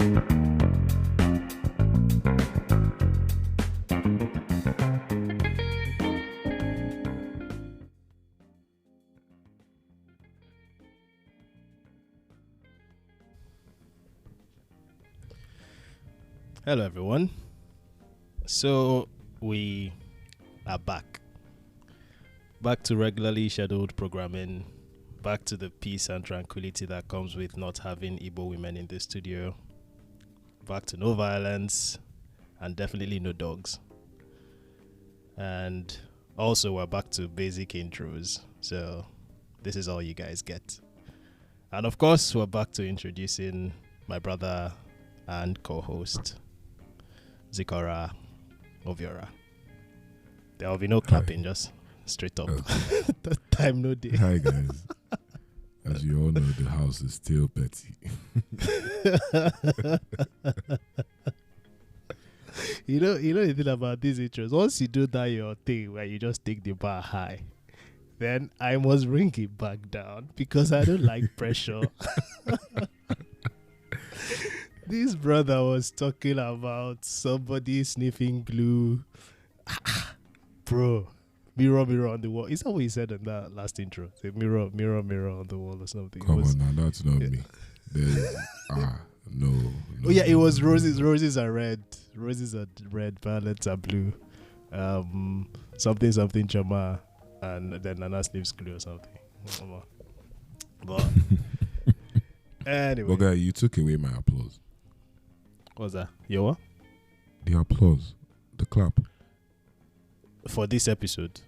Hello, everyone. So we are back to regularly scheduled programming, back to the peace and tranquility that comes with not having Igbo women in the studio, back to no violence, and definitely no dogs. And also we're back to basic intros, so this is all you guys get. And of course, we're back to introducing my brother and co-host, Zikora Oviora. There will be no clapping, just straight up. Time no day. Hi guys. As you all know, the house is still petty. You know the thing about these intros. Once you do that your thing where you just take the bar high, then I must bring it back down because I don't like pressure. This brother was talking about somebody sniffing glue. Bro, mirror on the wall. Is that what he said in that last intro? Say mirror on the wall or something. Come on now, that's not me. There's no. Oh yeah, it was roses. Roses are red. Roses are red. Violets are blue. Something chama, and then Nana sniffs glue or something. But anyway. Well, guy, you took away my applause. What's that? Your what? The applause. The clap. For this episode.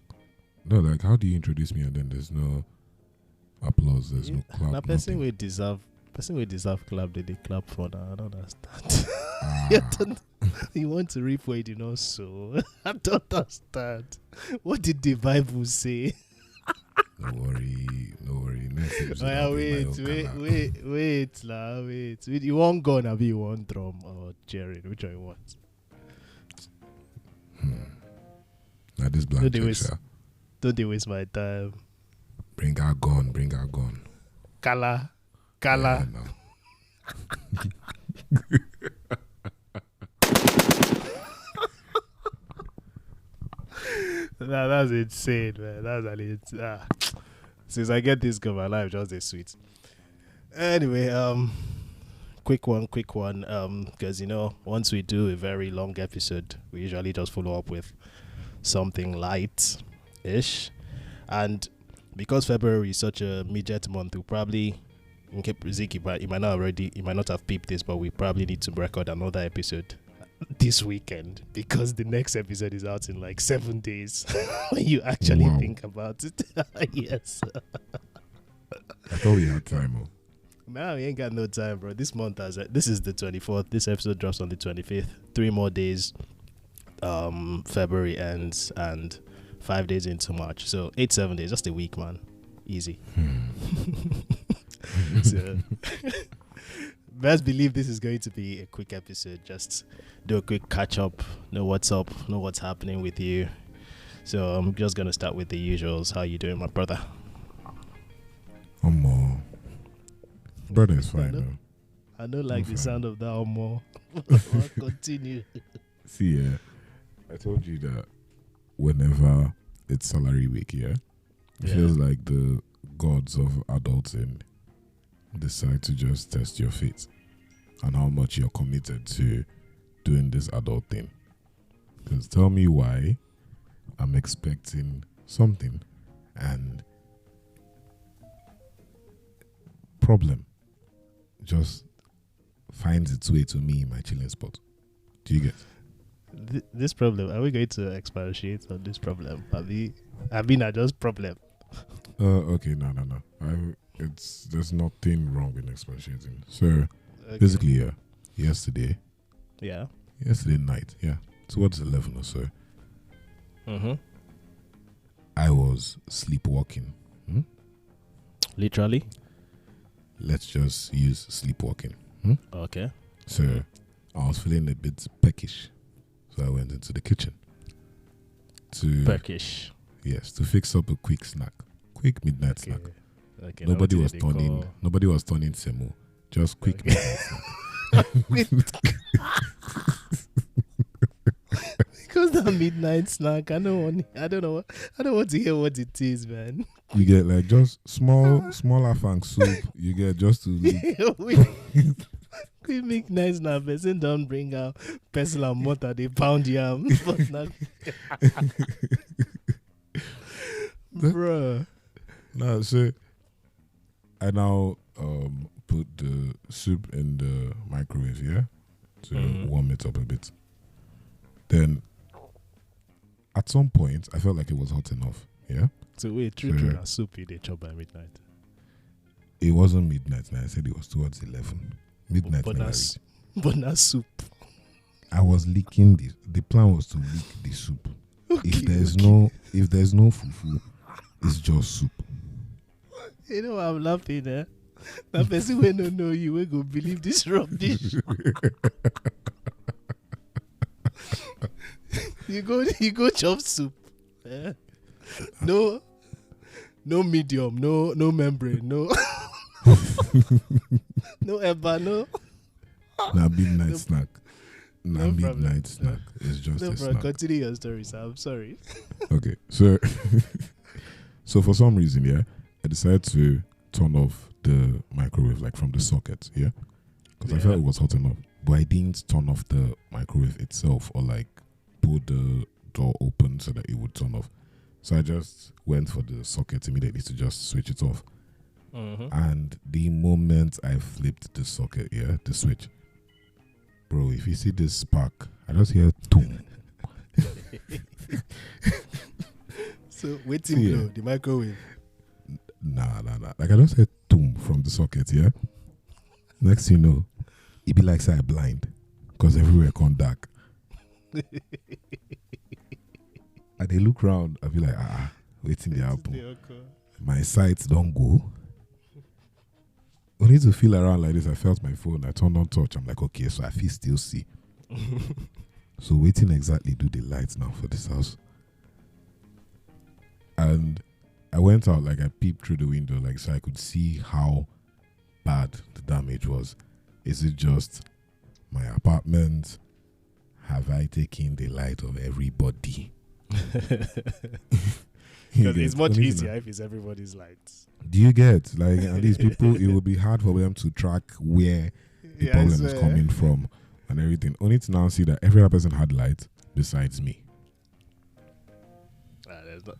No, like, how do you introduce me and then there's no applause, there's no clap? Now, person will deserve clap, they clap for now. I don't understand. You want to reap what you did not sow. I don't understand. What did the Bible say? No worry. Next wait. You want gun or you want drum or Jerry? Which one you want? Now this black don't they waste my time. Bring our gun. Kala. Yeah, Nah, that's insane, man. That's since I get this girl, my life just is sweet. Anyway, quick one. Because once we do a very long episode, we usually just follow up with something light-ish, and because February is such a midget month, we probably, in case Ziki, you might not have peeped this, but we probably need to record another episode this weekend because the next episode is out in like 7 days. When you actually think about it. Yes. I thought we had time. Nah, we ain't got no time, bro. This month this is the 24th. This episode drops on the 25th. 3 more days. February ends and 5 days into March. So 7 days, just a week, man. Easy. So best believe this is going to be a quick episode. Just do a quick catch up, know what's up, know what's happening with you. So I'm just gonna start with the usuals. How you doing, my brother? Brother is fine. I don't like the sound of that more. Continue. See, I told you that whenever it's salary week, it feels like the gods of adulting decide to just test your faith and how much you're committed to doing this adult thing. Because tell me why I'm expecting something and problem just finds its way to me in my chilling spot. Do you get this problem? Are we going to expatiate on this problem? I mean, I just problem. Okay, no. There's nothing wrong with expatiating. So basically, yesterday night, towards 11 or so, I was sleepwalking. Literally? Let's just use sleepwalking. Okay. So I was feeling a bit peckish. So I went into the kitchen. Peckish? Yes, to fix up a quick midnight snack. Okay, Nobody was turning semo. Just quick midnight snack. Because the midnight snack, I don't want to hear what it is, man. You get like just smaller fang soup. You get just to we make nice now. Person don't bring out pestle and mortar. They pound yam, but not. Bruh. No, so I now put the soup in the microwave, yeah, to warm it up a bit. Then at some point, I felt like it was hot enough, yeah. So wait, true, soup they chop by midnight. It wasn't midnight. I said it was towards 11. Midnight. But not soup. I was leaking this. The plan was to leak the soup. Okay, if there's no fufu, it's just soup. You know I'm laughing, eh? That person will not know you will go believe this rubbish. you go chop soup. Eh? No medium, no membrane, no no eba, no. Now midnight snack. Now No midnight problem. snack. It's just a snack. Continue your story, sir. I'm sorry. Okay, so for some reason, yeah, I decided to turn off the microwave like from the socket, yeah, because I felt it was hot enough. But I didn't turn off the microwave itself or like pull the door open so that it would turn off. So I just went for the socket immediately to just switch it off. And the moment I flipped the socket, yeah, the switch, bro, if you see this spark, I just hear boom. So waiting blow the microwave. Nah. Like I just heard boom from the socket, yeah. Next thing you know, it be like say I blind, cause everywhere gone dark. And they look round, I be like, waiting the happen. My sights don't go. Only to feel around like this, I felt my phone. I turned on touch. I'm like, okay, so I feel still see. So waiting exactly do the lights now for this house. And I went out, like I peeped through the window, like so I could see how bad the damage was. Is it just my apartment? Have I taken the light of everybody? Because it's much easier if it's everybody's lights. Do you get like at least people? It will be hard for them to track where the problem is coming from and everything. Only to now see that every other person had light besides me.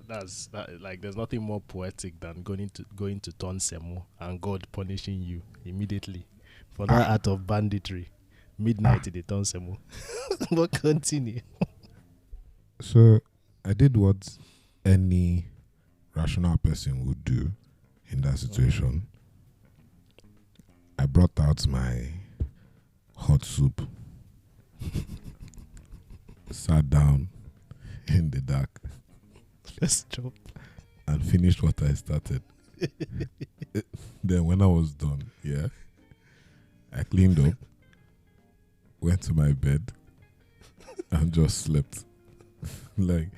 There's nothing more poetic than going to turn semo and God punishing you immediately for that act of banditry. Midnight they turn semo. But continue. So I did what any rational person would do in that situation. I brought out my hot soup, sat down in the dark, let's chop, and finished what I started. Then when I was done, yeah, I cleaned up, went to my bed, and just slept. Like,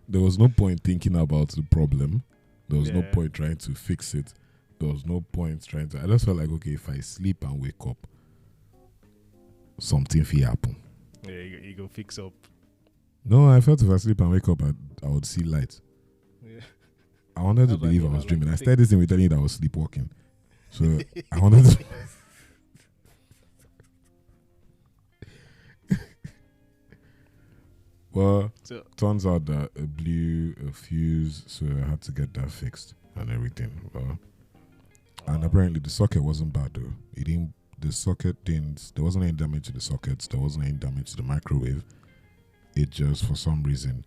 there was no point thinking about the problem. There was no point trying to fix it. There was no point trying to... I just felt like, okay, if I sleep and wake up, something will happen. Yeah, you go fix up. No, I felt if I sleep and wake up, I would see light. Yeah. I wanted to believe I was dreaming. I started this thing with telling you that I was sleepwalking. So, I wanted to... Well, turns out that it blew a fuse, so I had to get that fixed and everything. And apparently the socket wasn't bad though. The socket didn't, there wasn't any damage to the sockets, there wasn't any damage to the microwave. It just, for some reason,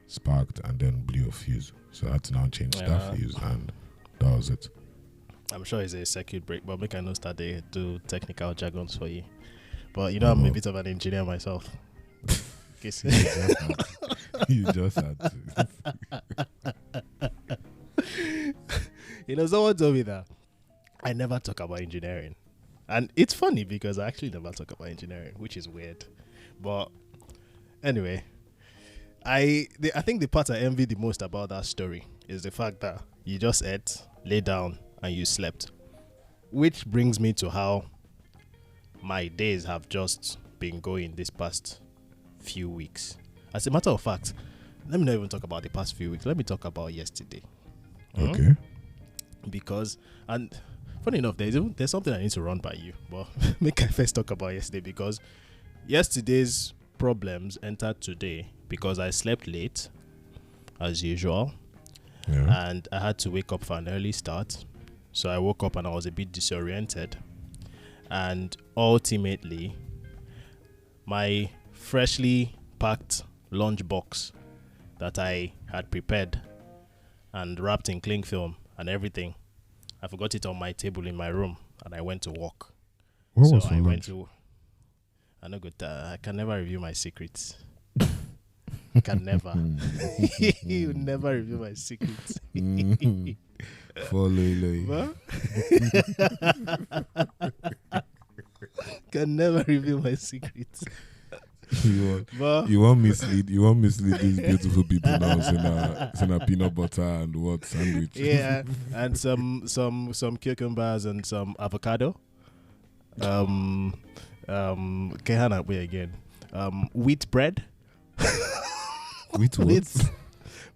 sparked and then blew a fuse. So I had to now change that fuse and that was it. I'm sure it's a circuit break, but make I know start to do technical jargons for you. But you know, I'm a bit of an engineer myself. You just had to. You know, someone told me that I never talk about engineering. And it's funny because I actually never talk about engineering, which is weird. But anyway, I think the part I envy the most about that story is the fact that you just ate, lay down, and you slept. Which brings me to how my days have just been going this past few weeks. As a matter of fact, let me not even talk about the past few weeks. Let me talk about yesterday. Okay. Because, and funny enough, there's something I need to run by you. But make I first talk about yesterday, because yesterday's problems entered today because I slept late, as usual. Yeah. And I had to wake up for an early start. So I woke up and I was a bit disoriented. And ultimately, my freshly packed lunchbox that I had prepared and wrapped in cling film and everything, I forgot it on my table in my room, and I went to work. What so was for I lunch? went to. I know good. I can never reveal my secrets. Can never. You never reveal my secrets. Follow. Can never reveal my secrets. You But want mislead these beautiful people now saying a peanut butter and what sandwich. yeah, and some cucumbers and some avocado. Kehana way again. Wheat bread. With what?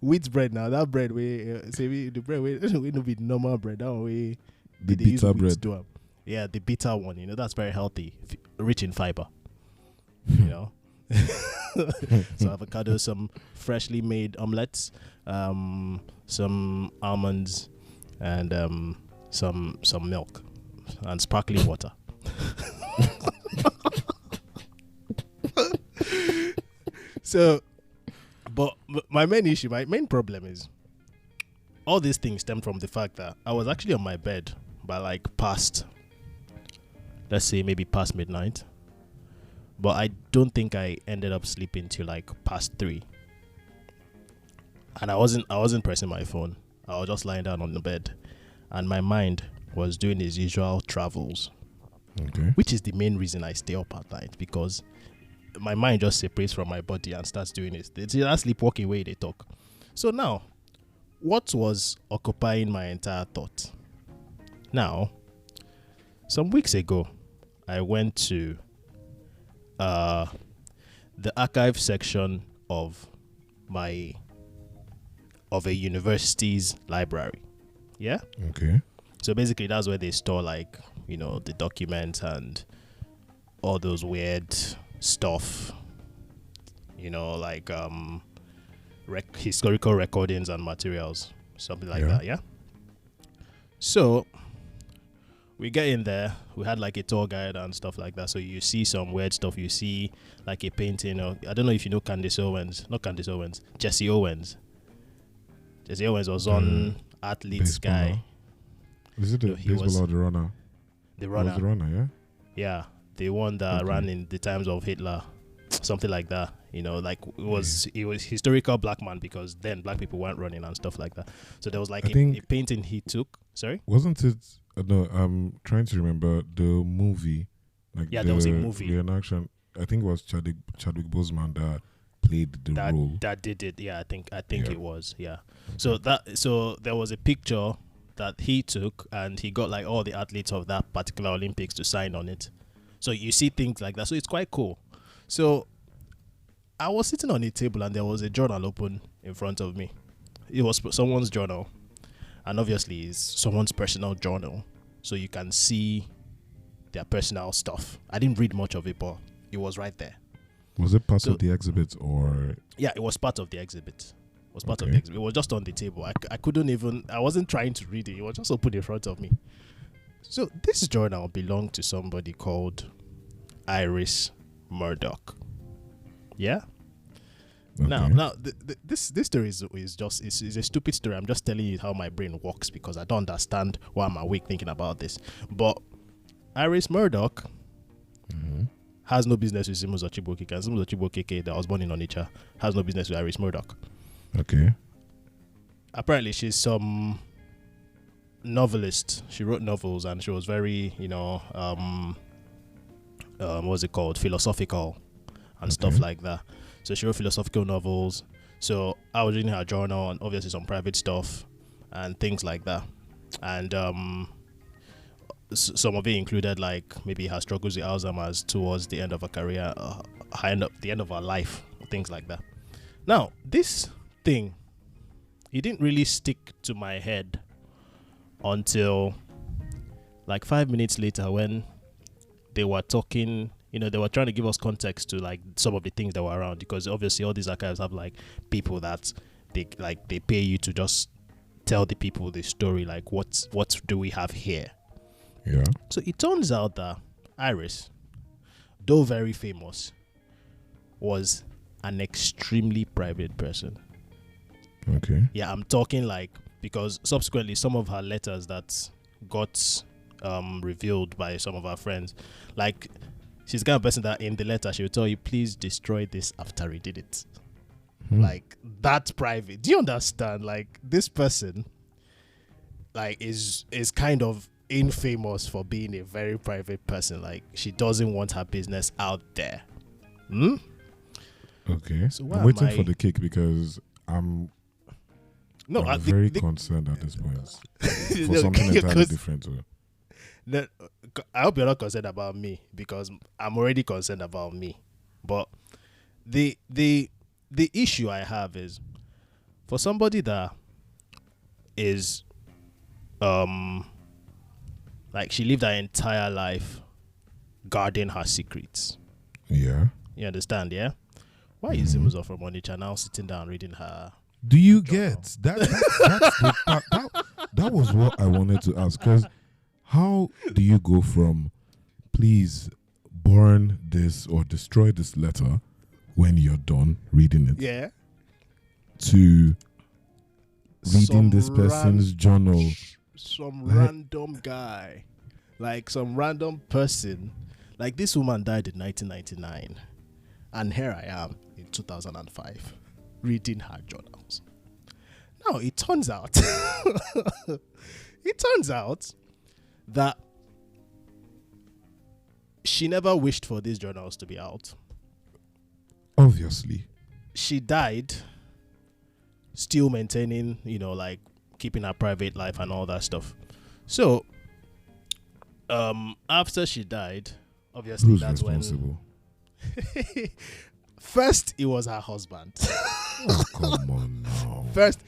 Wheat bread. Now that bread the bread we no be normal bread. That one we The they use bitter wheat bread. do 'em. Yeah, the bitter one. You know, that's very healthy, rich in fiber. You know. So avocado, some freshly made omelets, some almonds, and some milk and sparkling water. So, but my main problem is all these things stem from the fact that I was actually on my bed by like past, let's say maybe past midnight. But I don't think I ended up sleeping till like past 3. And I wasn't pressing my phone. I was just lying down on the bed, and my mind was doing its usual travels, Okay. which is the main reason I stay up at night, because my mind just separates from my body and starts doing it. It's that sleepwalking way they talk. So now, what was occupying my entire thought? Now, some weeks ago, I went to the archive section of a university's library. Yeah? Okay. So basically that's where they store like, you know, the documents and all those weird stuff. You know, like historical recordings and materials. Something like that, yeah? So we get in there, we had like a tour guide and stuff like that. So you see some weird stuff. You see like a painting of, I don't know if you know Jesse Owens. Jesse Owens was on Athlete's Guy. Is it No, the he was- baseball or the runner? The It was runner. the runner, yeah? Yeah. The one that Okay. ran in the times of Hitler. Something like that. You know, like it was historical black man, because then black people weren't running and stuff like that. So there was like I a think- painting he took. Sorry? Wasn't it? No, I'm trying to remember the movie. Like Yeah, there was a movie. Reenaction. I think it was Chadwick Boseman that played the role. That did it. Yeah, I think Yeah. it was. Yeah. So there was a picture that he took, and he got like all the athletes of that particular Olympics to sign on it. So you see things like that. So it's quite cool. So I was sitting on a table, and there was a journal open in front of me. It was someone's journal, and obviously it's someone's personal journal, so you can see their personal stuff. I didn't read much of it, but it was right there. Was it part So- of the exhibit or? Yeah, it was part of the exhibit. It was part of Okay. the exhibit. It was just on the table. I couldn't even, I wasn't trying to read it. It was just open in front of me. So this journal belonged to somebody called Iris Murdoch. Yeah? Okay. Now, this story is a stupid story. I'm just telling you how my brain works, because I don't understand why I'm awake thinking about this. But Iris Murdoch Mhm. has no business with Simus Ochibokeke. And Simus Ochibokeke, that was born in Onitsha, has no business with Iris Murdoch. Okay. Apparently, she's some novelist. She wrote novels, and she was very, what's it called? Philosophical and stuff Okay. like that. So she wrote philosophical novels. So I was reading her journal, and obviously some private stuff and things like that. And some of it included like maybe her struggles with Alzheimer's towards the end of her career, the end of her life, things like that. Now, this thing, it didn't really stick to my head until like 5 minutes later when they were talking. They were trying to give us context to like some of the things that were around, because obviously all these archives have like people that they pay you to just tell the people the story, like what do we have here. Yeah. So it turns out that Iris, though very famous, was an extremely private person. Okay. Yeah, I'm talking like, because subsequently some of her letters that got revealed by some of her friends, like she's the kind of person that in the letter she would tell you, please destroy this after reading it. Like that private. Do you understand? Like this person like is kind of infamous for being a very private person. Like she doesn't want her business out there. Okay. So I'm waiting for the cake because I'm very concerned at this point for something entirely different. I hope you're not concerned about me, because I'm already concerned about me. But the issue I have is, for somebody that is like she lived her entire life guarding her secrets. Yeah. You understand, yeah? Why is Imuzo from Onitsha now sitting down reading her? Do you get that? That's the part. That was what I wanted to ask. Because how do you go from please burn this or destroy this letter when you're done reading it? Yeah. To reading this person's journal. Some random guy. Like some random person. Like this woman died in 1999. And here I am in 2005 reading her journals. Now it turns out that she never wished for these journals to be out. Obviously. She died still maintaining, like keeping her private life and all that stuff. So after she died, obviously who's that's responsible? When first it was her husband. Oh, come on now. First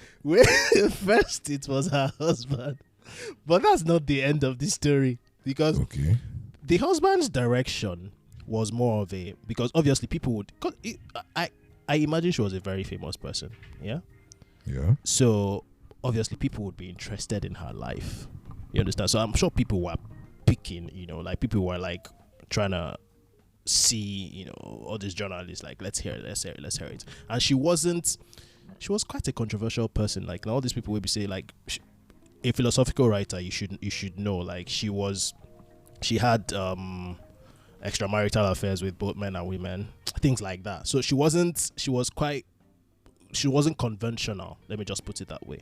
it was her husband. But that's not the end of the story, because the husband's direction was more of a, because obviously people would, I imagine she was a very famous person. Yeah. So obviously people would be interested in her life. You understand? So I'm sure people were picking, like people were like trying to see, all these journalists, like let's hear it. And she was quite a controversial person. Like all these people would be saying, like, a philosophical writer, you should know, like she had extramarital affairs with both men and women, things like that. So she wasn't conventional, let me just put it that way.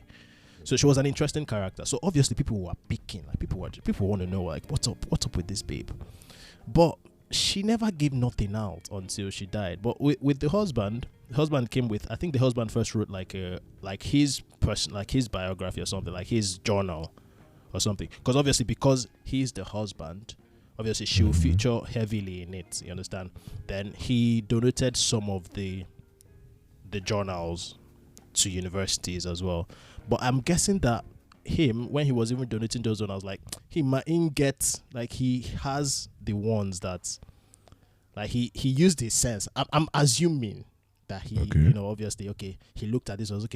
So she was an interesting character. So obviously people were picking, like people want to know, like, what's up with this babe. But she never gave nothing out until she died. But with the husband came with, I think the husband first wrote like his biography or something, like his journal or something. Because he's the husband, obviously she will feature heavily in it. You understand? Then he donated some of the journals to universities as well. But I'm guessing that him, when he was even donating those journals, like he might get, like he has the ones that, like he used his sense. I'm assuming that he, obviously, he looked at this and was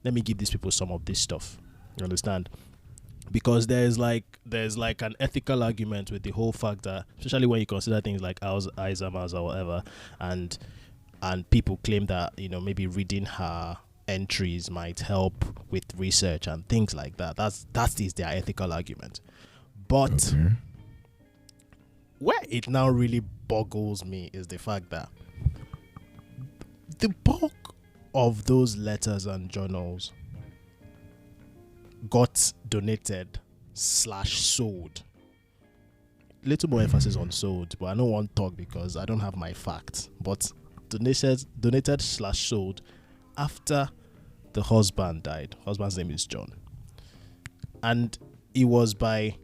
let me give these people some of this stuff. You understand? Because there's like an ethical argument with the whole fact that, especially when you consider things like Alzheimer's or whatever, and people claim that maybe reading her entries might help with research and things like that. That is their ethical argument. But where it now really boggles me is the fact that the bulk of those letters and journals got donated / sold. Little more emphasis on sold, but I don't want to talk because I don't have my facts. But donated / sold after the husband died. Husband's name is John. And it was by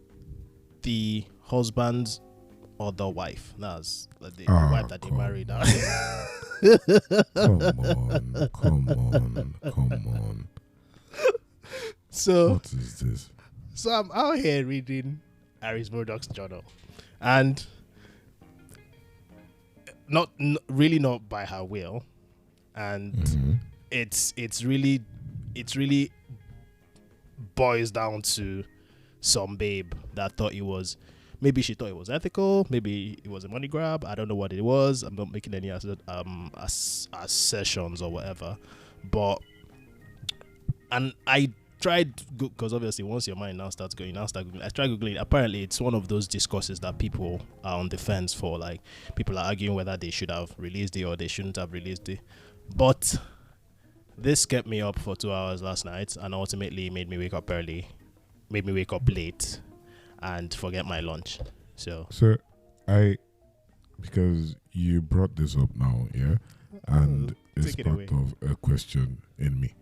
the husband's other wife. That's the wife that they married. Come on. So what is this? So I'm out here reading Aries Murdoch's journal, and really not by her will, and it's really boils down to some babe that thought it was. Maybe she thought it was ethical. Maybe it was a money grab. I don't know what it was. I'm not making any assertions or whatever. And I tried, because obviously once your mind now starts going, I tried Googling. Apparently, it's one of those discourses that people are on the fence for. Like, people are arguing whether they should have released it or they shouldn't have released it. But this kept me up for 2 hours last night and ultimately made me wake up late and forget my lunch. So because you brought this up now, yeah, and it's part of a question in me.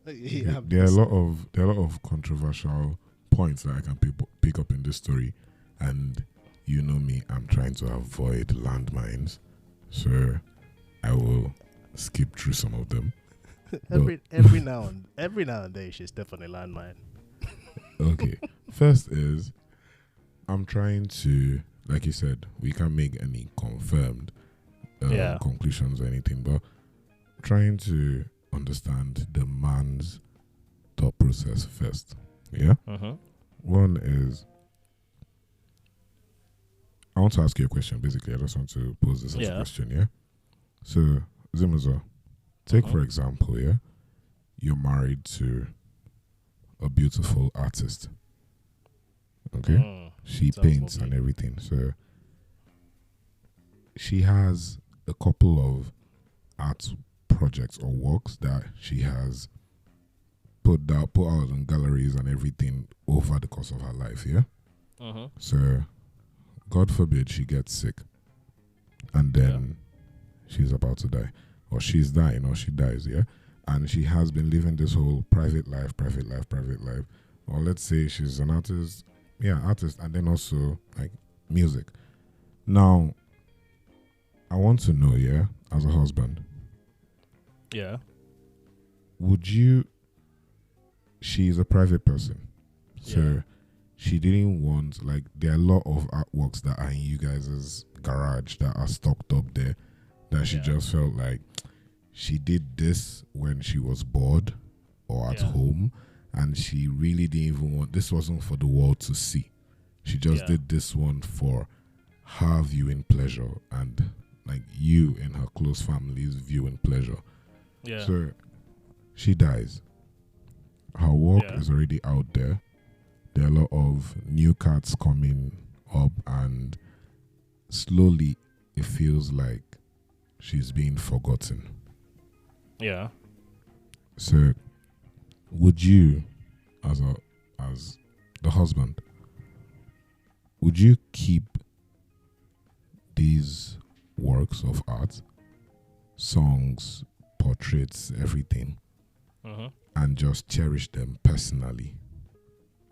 Yeah, there are a lot of controversial points that I can pick up in this story, and you know me, I'm trying to avoid landmines, so I will skip through some of them. every now and then she's step on a landmine. Okay, first is I'm trying to, like you said, we can't make any confirmed conclusions or anything, but trying to understand the man's thought process first. Yeah. One is, I want to ask you a question. Basically, I just want to pose this as a question. Yeah. So, Zimazo, take for example, yeah, you're married to a beautiful artist. Okay, she paints and everything. So she has a couple of art projects or works that she has put out in galleries and everything over the course of her life. Yeah. So, God forbid she gets sick, and then she's about to die, or she's dying, or she dies. Yeah. And she has been living this whole private life. Or let's say she's an artist, and then also like music. Now, I want to know, as a husband, she's a private person, so she didn't want, like, there are a lot of artworks that are in you guys' garage that are stocked up there that she just felt like she did this when she was bored or at home, and she really didn't even want, this wasn't for the world to see. She just did this one for her viewing pleasure and like you and her close family's viewing pleasure. So she dies. Her work is already out there. There are a lot of new cards coming up, and slowly it feels like she's being forgotten. So, would you, as the husband, would you keep these works of art, songs, portraits, everything, and just cherish them personally,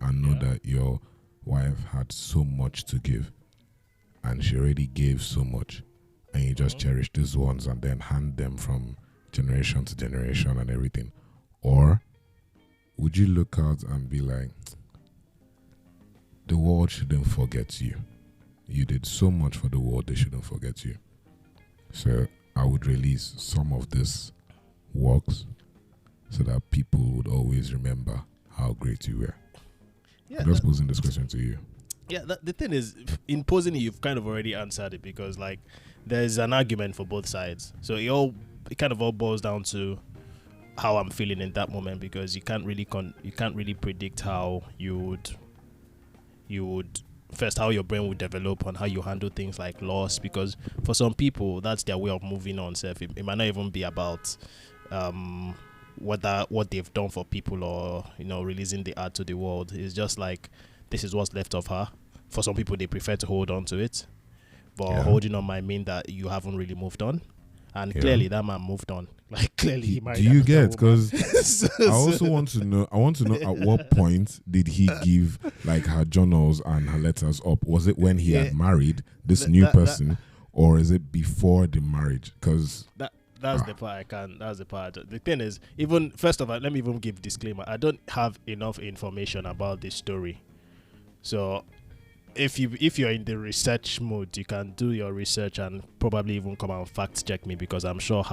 and know that your wife had so much to give, and she already gave so much, and you just cherish these ones and then hand them from generation to generation and everything? Or would you look out and be like, the world shouldn't forget you. You did so much for the world, they shouldn't forget you. So I would release some of these works so that people would always remember how great you were. I'm just posing this question to you. The thing is, in posing it, you've kind of already answered it, because like there's an argument for both sides. So it kind of all boils down to how I'm feeling in that moment, because you can't really predict how you would first, how your brain would develop on how you handle things like loss, because for some people that's their way of moving on. So it might not even be about what they've done for people, or releasing the art to the world. It's just like, this is what's left of her. For some people, they prefer to hold on to it, but holding on might mean that you haven't really moved on. and Yeah. clearly that man moved on. Like clearly he married. Do you another get? woman. Because I also want to know. I want to know at what point did he give like her journals and her letters up? Was it when he had married this new person, or is it before the marriage? Because that's the part I can. That's the part. The thing is, even first of all, let me even give disclaimer. I don't have enough information about this story, so if you're in the research mode, you can do your research and probably even come and fact check me, because I'm sure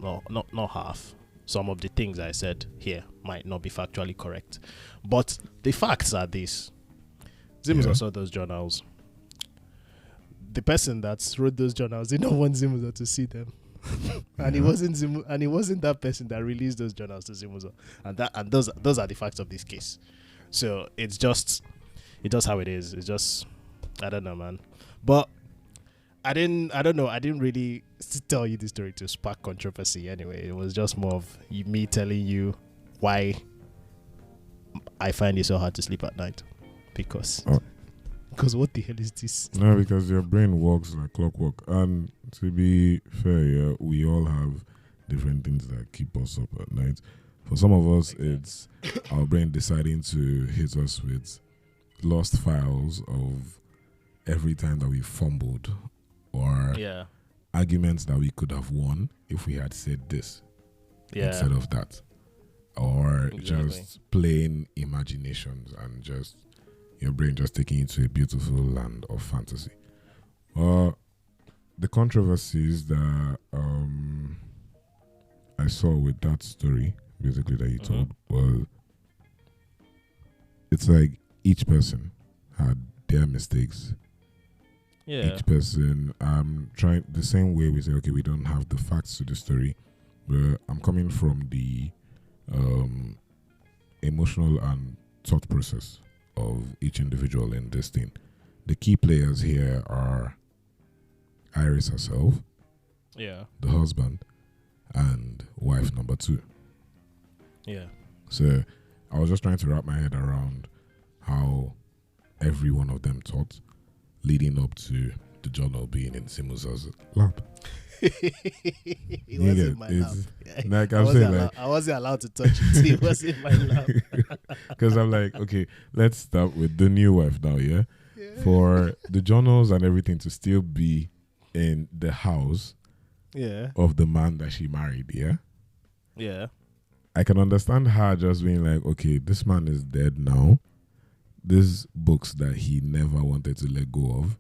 not half. Some of the things I said here might not be factually correct, but the facts are this: Zimuzo saw those journals. The person that wrote those journals did not want Zimuzo to see them. And it wasn't that person that released those journals to Zimuzo, and those are the facts of this case. So it's just how it is. It's just, I don't know, man. But I don't know. I didn't really tell you the story to spark controversy. Anyway, it was just more of me telling you why I find it so hard to sleep at night, because what the hell is this? No, because your brain works like clockwork. And to be fair, yeah, we all have different things that keep us up at night. For some of us, it's our brain deciding to hit us with lost files of every time that we fumbled, or arguments that we could have won if we had said this instead of that, or just plain imaginations and just your brain just taking you to a beautiful land of fantasy. The controversies that I saw with that story, basically, that you told, was it's like each person had their mistakes. Yeah. Each person, trying the same way we say, okay, we don't have the facts to the story, but I'm coming from the emotional and thought process of each individual in this thing. The key players here are Iris herself, the husband, and wife number 2. Yeah. So I was just trying to wrap my head around how every one of them thought, leading up to the journal being in Simuza's lap. It wasn't my lap. Like I'm saying, like, I wasn't allowed to touch it. It was in my lap. Because I'm like, okay, let's start with the new wife now, yeah? For the journals and everything to still be in the house of the man that she married, yeah. I can understand her just being like, okay, this man is dead now. These books that he never wanted to let go of,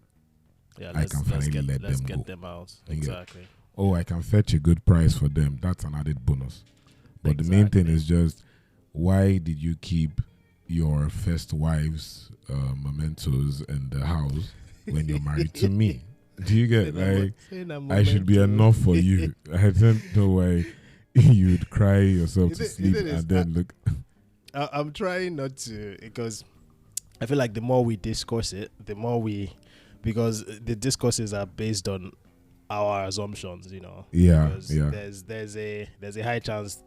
I can finally let them go. Them out. Exactly. Oh, I can fetch a good price for them. That's an added bonus. But the main thing is just, why did you keep your first wife's mementos in the house when you're married to me? Do you get, like, I should be enough for you. I don't know why you'd cry yourself to sleep and then look. I'm trying not to, because I feel like the more we discuss it, because the discourses are based on our assumptions, you know. Because there's a high chance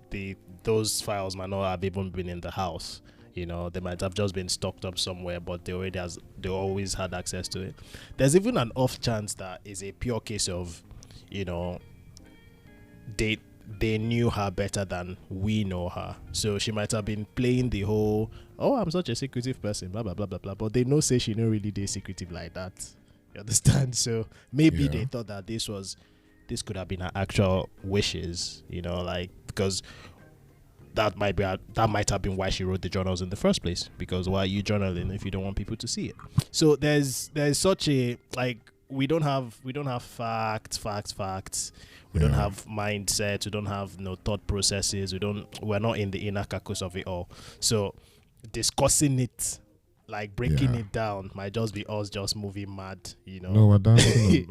those files might not have even been in the house. You know, they might have just been stocked up somewhere, but they always had access to it. There's even an off chance that is a pure case of, you know, they knew her better than we know her. So she might have been playing the whole, oh, I'm such a secretive person, blah, blah, blah, blah, blah. But they know say she not really did secretive like that. You understand? So maybe they thought that this could have been her actual wishes, you know, like, because that might have been why she wrote the journals in the first place. Because why are you journaling if you don't want people to see it? So there's such a, like, we don't have facts. We don't have mindset. We don't have thought processes. We're not in the inner carcass of it all. So discussing it, like breaking it down, might just be us just moving mad, you know. No, we're dancing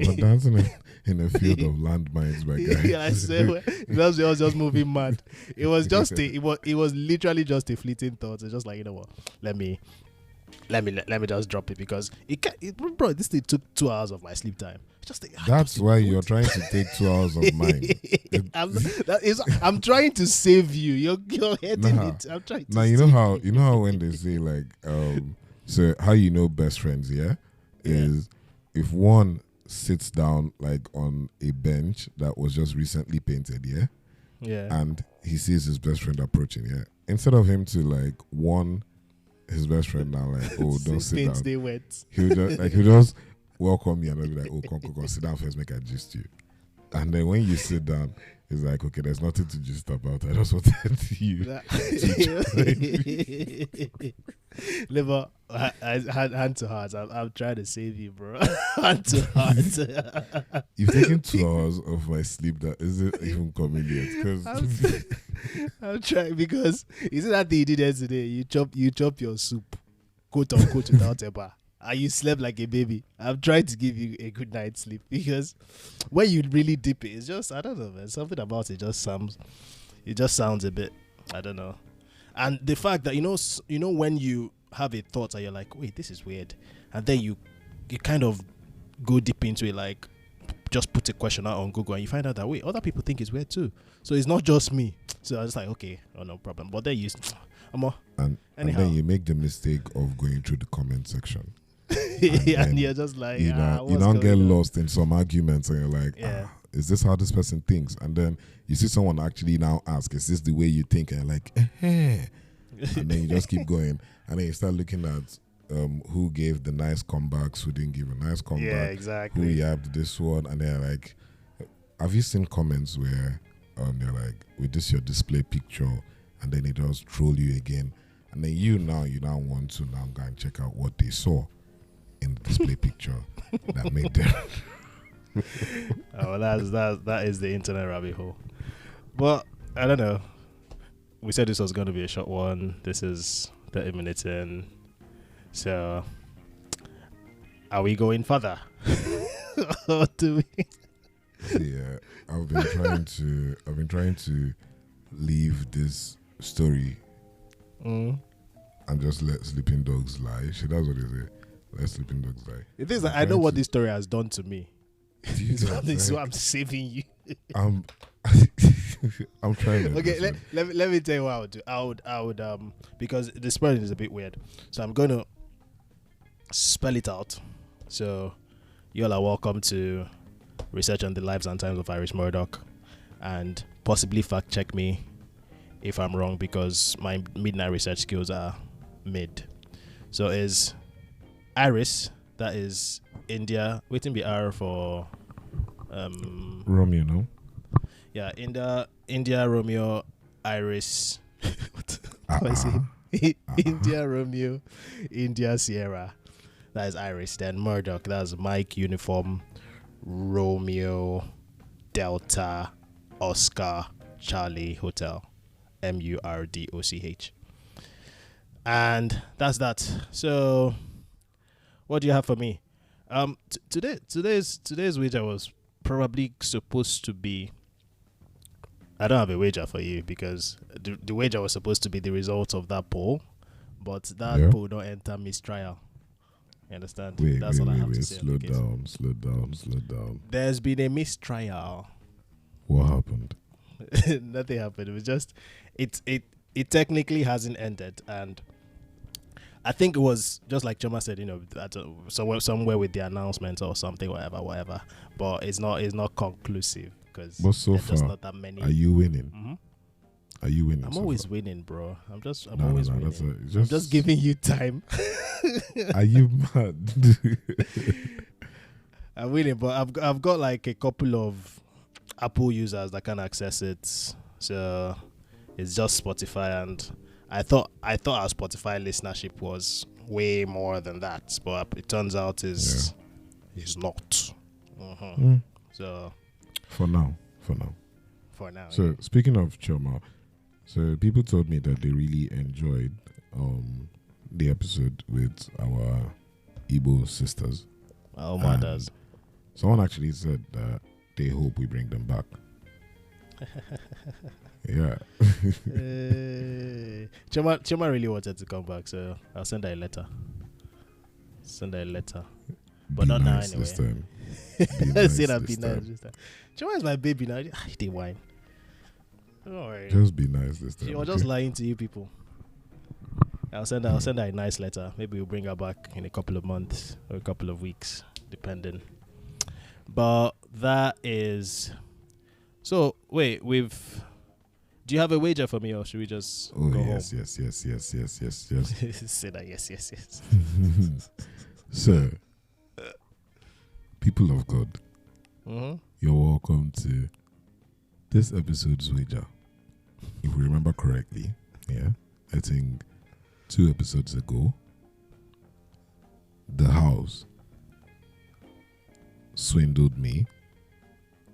in a field of landmines, my guy. Yeah, I swear, that's us just moving mad. It was just it was literally just a fleeting thought. It's just like, you know what? Let me just drop it, because bro, this thing took 2 hours of my sleep time. That's why you're trying to take 2 hours of mine. I'm trying to save you. You're heading it. I'm trying to. Now you know how when they say, like, so how you know best friends, is if one sits down like on a bench that was just recently painted, yeah? Yeah. And he sees his best friend approaching, yeah? Instead of him to like warn his best friend now, like, oh, don't sit down. Stay wet. He'll just welcome you and be like, oh, come, sit down first, make I gist you. And then when you sit down, it's like, okay, there's nothing to gist about. I just wanted you to Liver, hand to heart. I'm trying to save you, bro. Hand to heart. You've taken 2 hours of my sleep. That isn't even convenient. Because I'm trying, because isn't that thing you did yesterday? You chop your soup, quote unquote, without a bar. And you slept like a baby. I'm trying to give you a good night's sleep, because when you really dip it, it's just, I don't know, man. Something about it just sounds a bit, I don't know. And the fact that, you know when you have a thought and you're like, wait, this is weird. And then you kind of go deep into it, like just put a question out on Google and you find out that, wait, other people think it's weird too. So it's not just me. So I was like, okay, oh, no problem. But then and then you make the mistake of going through the comment section. And you're just like, you don't get lost in some arguments and you're like, is this how this person thinks? And then you see someone actually now ask, is this the way you think? And you're like, and then you just keep going. And then you start looking at who gave the nice comebacks, who didn't give a nice comeback. Yeah, exactly. Who yabbed this one. And they're like, have you seen comments where they're like, with this your display picture, and then it does troll you again. And then you now want to now go and check out what they saw in the display picture that made them. Oh, that is the internet rabbit hole. But I don't know. We said this was going to be a short one. This is 30 minutes in. So, are we going further? Or do we? Yeah, I've been trying to leave this story and just let sleeping dogs lie. That's what they say. Let sleeping dogs lie. It is. I know what this story has done to me. This is why I'm saving you. I'm trying to. Okay, let me tell you what I would do. I would because the spelling is a bit weird, so I'm going to spell it out. So you all are welcome to research on the lives and times of Iris Murdoch, and possibly fact check me if I'm wrong, because my midnight research skills are mid. So is Iris, that is India, waiting be R for Romeo, no? Yeah, India Romeo Iris. What am I saying? India Romeo India Sierra. That is Iris. Then Murdoch, that's Mike Uniform Romeo Delta Oscar Charlie Hotel, MURDOCH. And that's that. So what do you have for me? Today's wager was probably supposed to be, I don't have a wager for you, because the wager was supposed to be the result of that poll, but that poll don't enter mistrial. You understand? Wait, That's all I have to say. Slow down. There's been a mistrial. What happened? Nothing happened. It was just it technically hasn't ended, and I think it was just like Choma said, somewhere with the announcement or something, whatever. But it's not conclusive, because so far, just not that many. Are you winning? Mm-hmm. Are you winning? I'm always winning, bro. I'm No, always winning. I'm just giving you time. Are you mad? I'm winning, but I've got like a couple of Apple users that can access it, so it's just Spotify, and I thought our Spotify listenership was way more than that, but it turns out is not. So for now. So speaking of Choma, so people told me that they really enjoyed the episode with our Igbo sisters. Oh my does. Someone actually said that they hope we bring them back. Yeah. Choma really wanted to come back, so I'll send her a letter. But not nice now anyway. This time. Say that be nice this time. Choma is my baby now. They whine. Don't worry. Just be nice this time. She was just lying to you people. I'll send her a nice letter. Maybe we'll bring her back in a couple of months or a couple of weeks, depending. But that is. So wait, Do you have a wager for me, or should we just Oh, go yes, home? yes. Say that yes. So, people of God, Mm-hmm. you're welcome to this episode's wager. If we remember correctly, yeah, I think 2 episodes ago, the house swindled me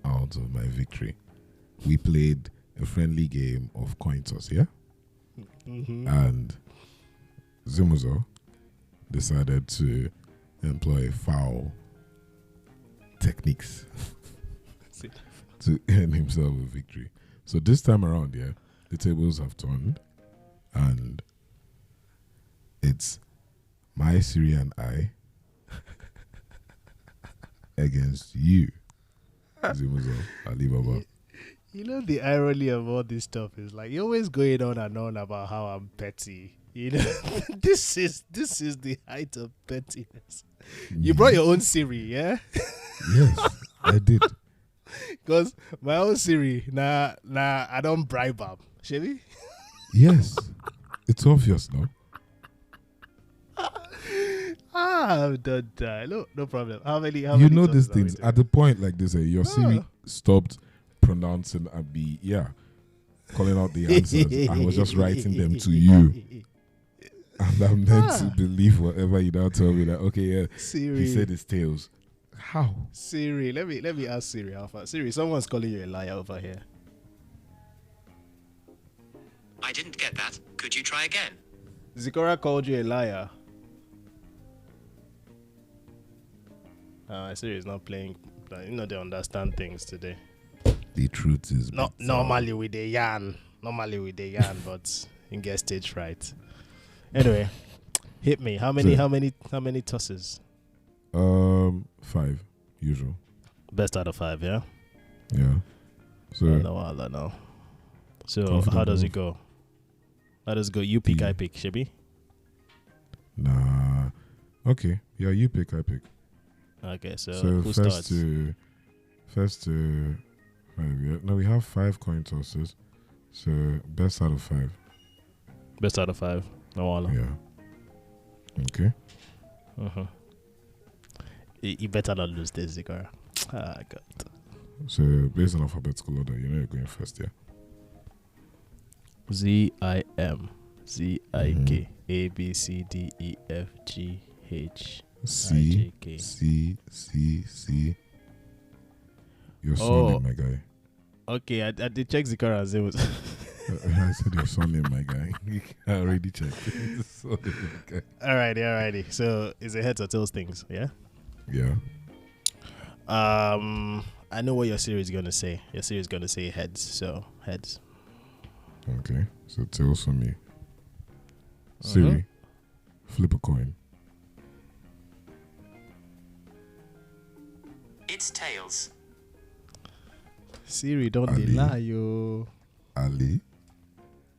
out of my victory. We played a friendly game of coin toss, yeah? Mm-hmm. And Zumuzo decided to employ foul techniques to earn himself a victory. So this time around, yeah, the tables have turned, and it's my Siri and I against you, Zumuzo Alibaba. You know the irony of all this stuff is like you're always going on and on about how I'm petty. You know, this is the height of pettiness. You brought your own Siri, yeah? Yes, I did. Because my own Siri, nah, I don't bribe him. Chevy? Yes, it's obvious now. I'm done. No problem. How many? You know tosses these are we things doing? at the point like this. Your Siri stopped pronouncing and calling out the answers. I was just writing them to you, and I'm meant to believe whatever you now tell me. That okay, yeah, Siri. he said it's tails. How? Siri, let me ask Siri how far. Siri, someone's calling you a liar over here. I didn't get that. Could you try again? Zikora called you a liar. Siri is not playing. They understand things today. The truth is Not normally with the yarn. But you get stage fright. Anyway, hit me. How many tosses? 5 usual. Best out of 5, yeah. Yeah. So No. So how does it go? You pick, I pick. Shebi? Nah. Okay. Yeah, you pick, I pick. Okay. So who first starts? first to 5. Yeah. No, we have 5 coin tosses. So best out of 5. Best out of 5. No. Yeah. Okay. You better not lose this, Zikora. God. So based on alphabetical order, you're going first, yeah. ZIM ZIK ABCDEFGH C. Your surname, my guy. Okay, I did check Zikora and Zeus. I said your surname, my guy. I already checked. Alrighty. So it's a heads or tails things, yeah? Yeah. I know what your Siri is gonna say. Your Siri is gonna say heads, so heads. Okay, so tails for me. Siri, flip a coin. It's tails. Siri, don't Ali. they lie, yo. Ali.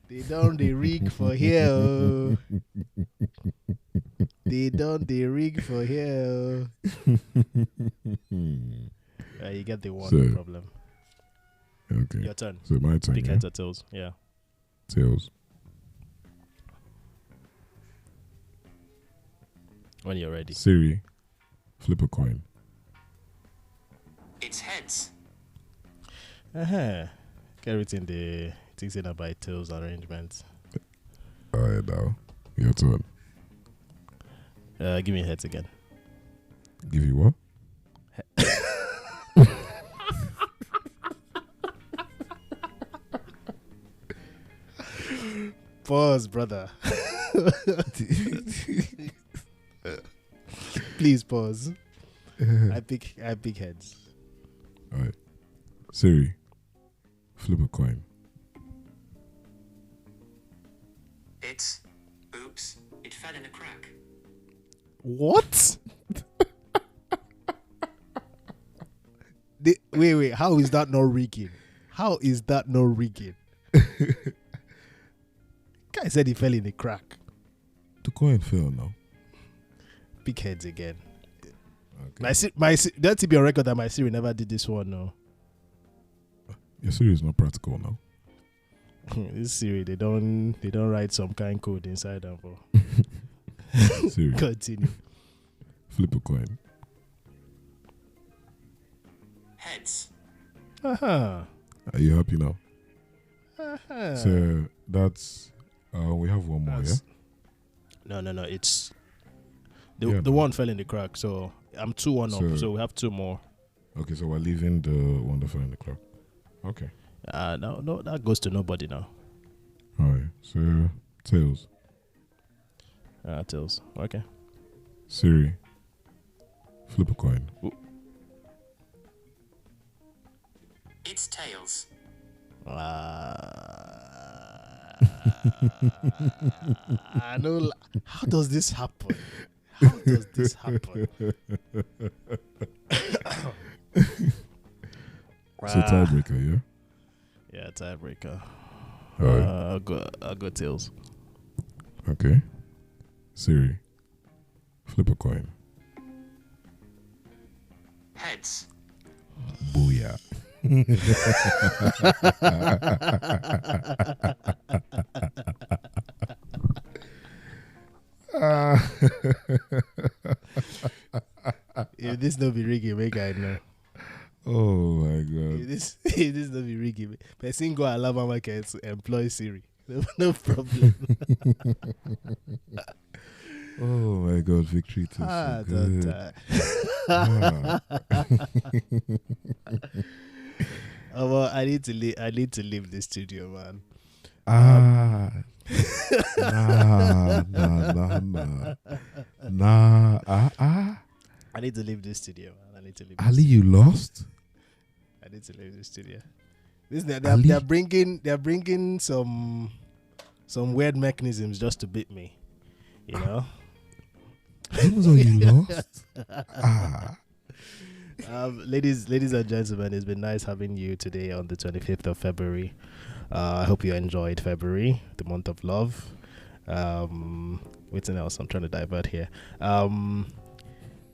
They don't they rig for here. Oh. They don't they rig for here. You get the one, no problem. Okay. Your turn. So my turn. Pick heads or tails. Yeah. Tails. When you're ready. Siri, flip a coin. It's heads. Everything the things in by tails arrangements. Alright, now your turn. Give me heads again. Give you what? Pause, brother. Please pause. I pick heads. Alright. Siri, flip a coin. It's... Oops. It fell in a crack. What? Wait. How is that not rigging? Guy said he fell in a crack. The coin fell now. Big heads again. Okay. That to be on record that my Siri never did this one. No, Your Siri is not practical now. this Siri they don't write some kind code inside them for. Siri, Continue. flip a coin. Heads. Uh-huh. Are you happy now? Uh-huh. So that's we have one more, That's- No. It's the Yeah, the no. one fell in the crack, so I'm 2-1 So- up. So we have 2 more. yeah? Okay, so we're leaving the one that fell in the clock. Okay. No, that goes to nobody now. Alright. So tails. Tails. Okay. Siri. Flip a coin. It's tails. I know. How does this happen? How does this happen? So tiebreaker, yeah? Yeah, tiebreaker. Alright. I'll go tails. Okay. Siri. Flip a coin. Heads. Booyah. If this don't be Ricky, make I know. Oh my god. If this don't be Ricky, person go Alabama market to employ Siri. No problem. Oh my god, victory tastes so Don't good. Ah. Oh, well, I need to leave the studio, man. Nah. I need to leave this studio, man. I need to leave. Ali, you lost? I need to leave the studio. They're Ali? bringing some weird mechanisms just to beat me. You know. Even though you lost? Ladies and gentlemen, it's been nice having you today on the 25th of February. I hope you enjoyed February, the month of love. What's else? I'm trying to divert here.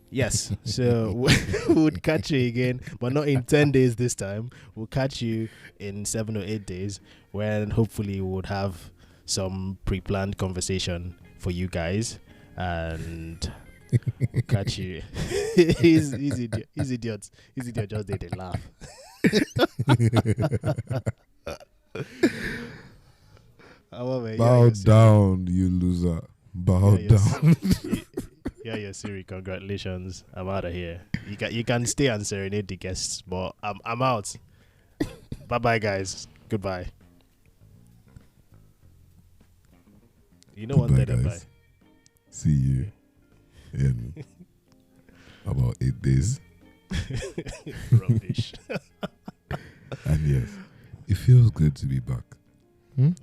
Yes, so we'll catch you again, but not in 10 days this time. We'll catch you in 7 or 8 days, when hopefully we would have some pre-planned conversation for you guys, and we'll catch you. He's idiots just they laugh. Bow down, you loser. Bow down. Yeah, Siri, congratulations. I'm out of here. You can stay and serenade the guests, but I'm out. Bye guys. Goodbye. You know Goodbye, what that guys. See you in about 8 days. Rubbish. And yes, it feels good to be back. No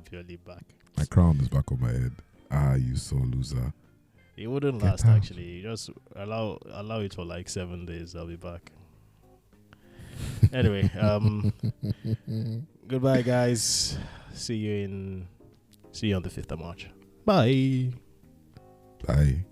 purely back. My crown is back on my head. You sore loser. It wouldn't Get last out. actually. Just allow it for like 7 days. I'll be back. Anyway, goodbye guys. See you on the 5th of March. Bye. Bye.